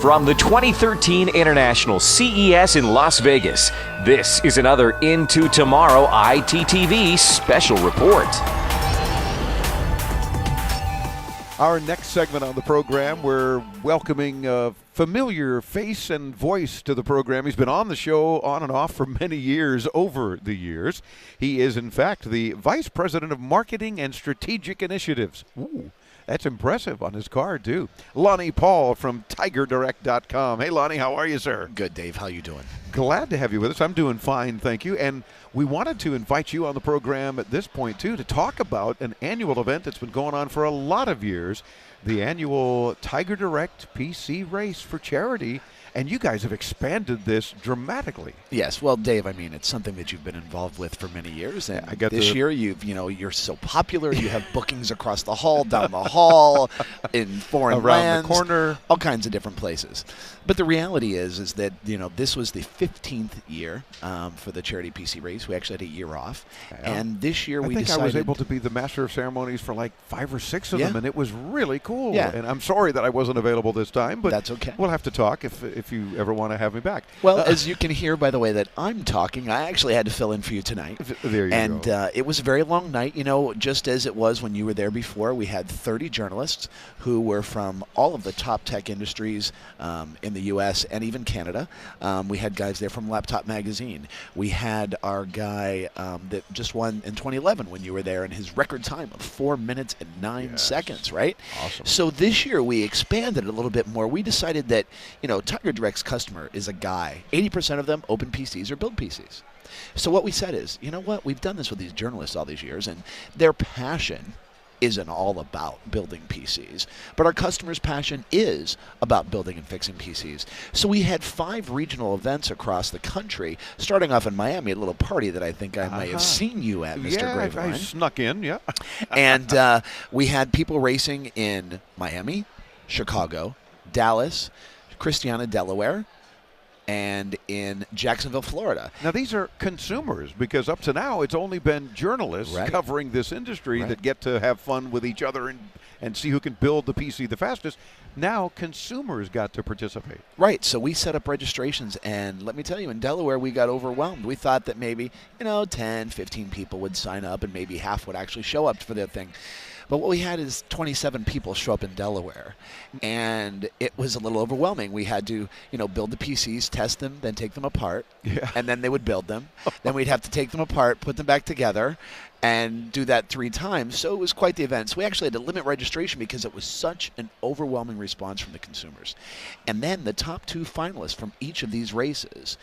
From the 2013 International CES in Las Vegas, this is another Into Tomorrow ITTV special report. Our next segment on the program, we're welcoming a familiar face and voice to the program. He's been on the show on and off for many years, over the years. He is, in fact, the Vice President of Marketing and Strategic Initiatives. Ooh, that's impressive on his card, too. Lonny Paul from TigerDirect.com. Hey, Lonny, how are you, sir? Good, Dave. How you doing? Glad to have you with us. I'm doing fine, thank you. And we wanted to invite you on the program at this point, too, to talk about an annual event that's been going on for a lot of years, the annual TigerDirect PC race for charity. And you guys have expanded this dramatically. Yes, well, Dave, I mean, it's something that you've been involved with for many years. And I got this year, you're so popular. You have bookings across the hall, down the hall, in foreign around lands, the corner, all kinds of different places. But the reality is that this was the 15th year for the charity PC race. We actually had a year off, and this year we decided. I was able to be the master of ceremonies for like 5 or 6 of them, and it was really cool. Yeah. And I'm sorry that I wasn't available this time, but that's okay. We'll have to talk if you ever want to have me back. Well, as you can hear by the way that I'm talking, I actually had to fill in for you tonight. There you go. And it was a very long night, just as it was when you were there before. We had 30 journalists who were from all of the top tech industries in the U.S. and even Canada. We had guys there from Laptop Magazine. We had our guy that just won in 2011 when you were there, and his record time of 4 minutes and 9 seconds, right? Awesome. So this year we expanded a little bit more. We decided that, TigerDirect's customer is a guy. 80% of them open PCs or build PCs. So what we said is, you know what? We've done this with these journalists all these years, and their passion isn't all about building PCs, but our customers' passion is about building and fixing PCs. So we had 5 regional events across the country, starting off in Miami, a little party that I think I may have seen you at, Mr. Graveline. I snuck in, yeah. And we had people racing in Miami, Chicago, Dallas, Christiana, Delaware, and in Jacksonville, Florida. Now, these are consumers, because up to now it's only been journalists covering this industry that get to have fun with each other and see who can build the PC the fastest. Now consumers got to participate. Right, so we set up registrations, and let me tell you, in Delaware we got overwhelmed. We thought that maybe, 10, 15 people would sign up, and maybe half would actually show up for the thing. But what we had is 27 people show up in Delaware, and it was a little overwhelming. We had to, build the PCs, test them, then take them apart, and then they would build them. Then we'd have to take them apart, put them back together, and do that 3 times. So it was quite the event. So we actually had to limit registration because it was such an overwhelming response from the consumers. And then the top 2 finalists from each of these races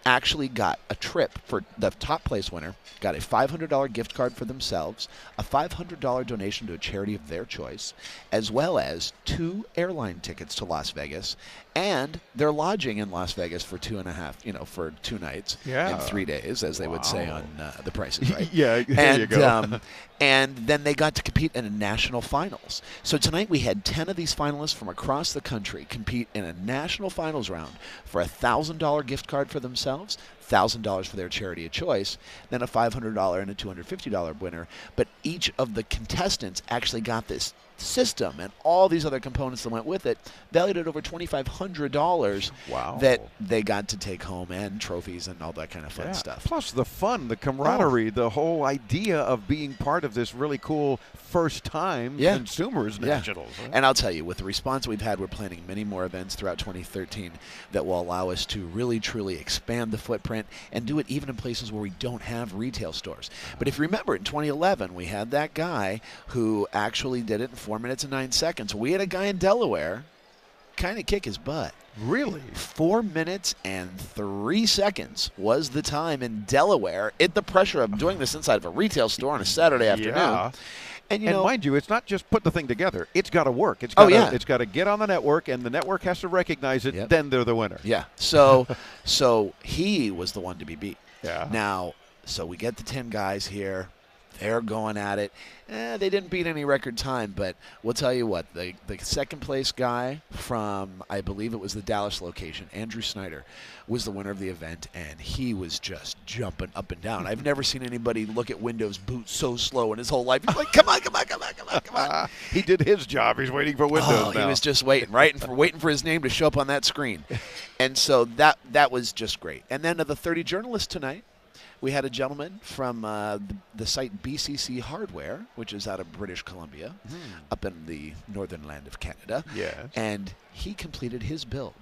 actually got a trip. For the top place winner, got a $500 gift card for themselves, a $500 donation to a charity of their choice, as well as 2 airline tickets to Las Vegas, and their lodging in Las Vegas for 2.5, for 2 nights in 3 days, as they would say on The Price is Right. There you go. And then they got to compete in a national finals. So tonight we had 10 of these finalists from across the country compete in a national finals round for a $1,000 gift card for themselves, $1,000 for their charity of choice, then a $500 and a $250 winner. But each of the contestants actually got this system and all these other components that went with it, valued at over $2,500 that they got to take home, and trophies and all that kind of fun stuff. Plus the fun, the camaraderie, the whole idea of being part of this really cool first-time consumers nationals. And I'll tell you, with the response we've had, we're planning many more events throughout 2013 that will allow us to really, truly expand the footprint and do it even in places where we don't have retail stores. But if you remember, in 2011, we had that guy who actually did it in 4 minutes and 9 seconds. We had a guy in Delaware kind of kick his butt. Really? 4 minutes and 3 seconds was the time in Delaware, at the pressure of doing this inside of a retail store on a Saturday afternoon. And mind you, it's not just put the thing together. It's got to work. It's got to get on the network, and the network has to recognize it. Then they're the winner. Yeah. So he was the one to be beat. Yeah. Now, so we get the 10 guys here. They're going at it. They didn't beat any record time, but we'll tell you what, the second place guy from, I believe it was the Dallas location, Andrew Snyder, was the winner of the event, and he was just jumping up and down. I've never seen anybody look at Windows boot so slow in his whole life. He's like, come on, come on, come on, come on, come on. He did his job. He's waiting for Windows now. He was just waiting, right? Waiting for his name to show up on that screen. And so that was just great. And then of the 30 journalists tonight, we had a gentleman from the site BCC Hardware, which is out of British Columbia, up in the northern land of Canada. Yes. And he completed his build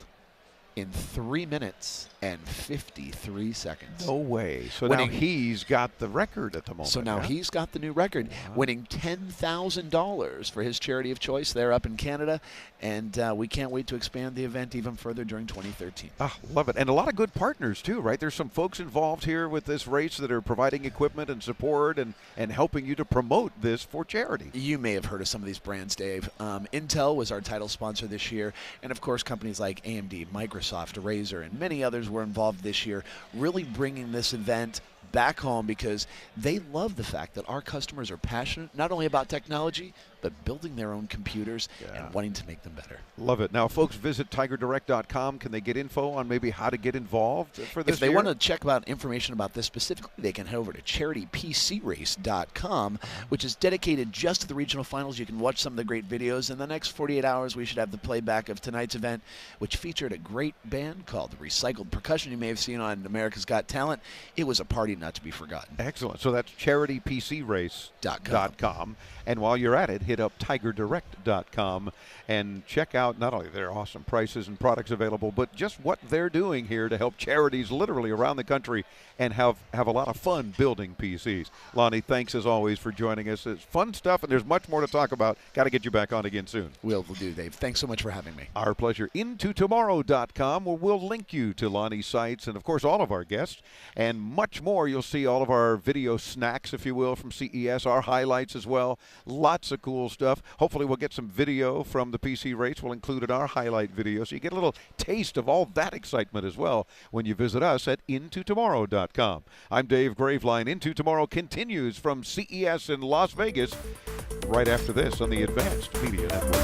in 3 minutes and 53 seconds. No way. So now he's got the record at the moment. So now he's got the new record, winning $10,000 for his charity of choice there up in Canada. And we can't wait to expand the event even further during 2013. Love it. And a lot of good partners, too, right? There's some folks involved here with this race that are providing equipment and support and helping you to promote this for charity. You may have heard of some of these brands, Dave. Intel was our title sponsor this year. And, of course, companies like AMD, Microsoft, Razer, and many others were involved this year, really bringing this event back home because they love the fact that our customers are passionate not only about technology, but building their own computers and wanting to make them better. Love it. Now, folks, visit TigerDirect.com. Can they get info on maybe how to get involved for this If they want to check out information about this specifically, they can head over to CharityPCRace.com, which is dedicated just to the regional finals. You can watch some of the great videos. In the next 48 hours, we should have the playback of tonight's event, which featured a great band called Recycled Percussion you may have seen on America's Got Talent. It was a party not to be forgotten. Excellent. So that's CharityPCRace.com. And while you're at it, hit up TigerDirect.com and check out not only their awesome prices and products available, but just what they're doing here to help charities literally around the country and have a lot of fun building PCs. Lonny, thanks as always for joining us. It's fun stuff, and there's much more to talk about. Got to get you back on again soon. We'll do, Dave. Thanks so much for having me. Our pleasure. IntoTomorrow.com, where we'll link you to Lonny's sites and, of course, all of our guests and much more. You'll see all of our video snacks, if you will, from CES, our highlights as well. Lots of cool stuff. Hopefully we'll get some video from the PC race. We'll include in our highlight video, so you get a little taste of all that excitement as well when you visit us at IntoTomorrow.com. I'm Dave Graveline. Into Tomorrow continues from CES in Las Vegas right after this on the Advanced Media Network.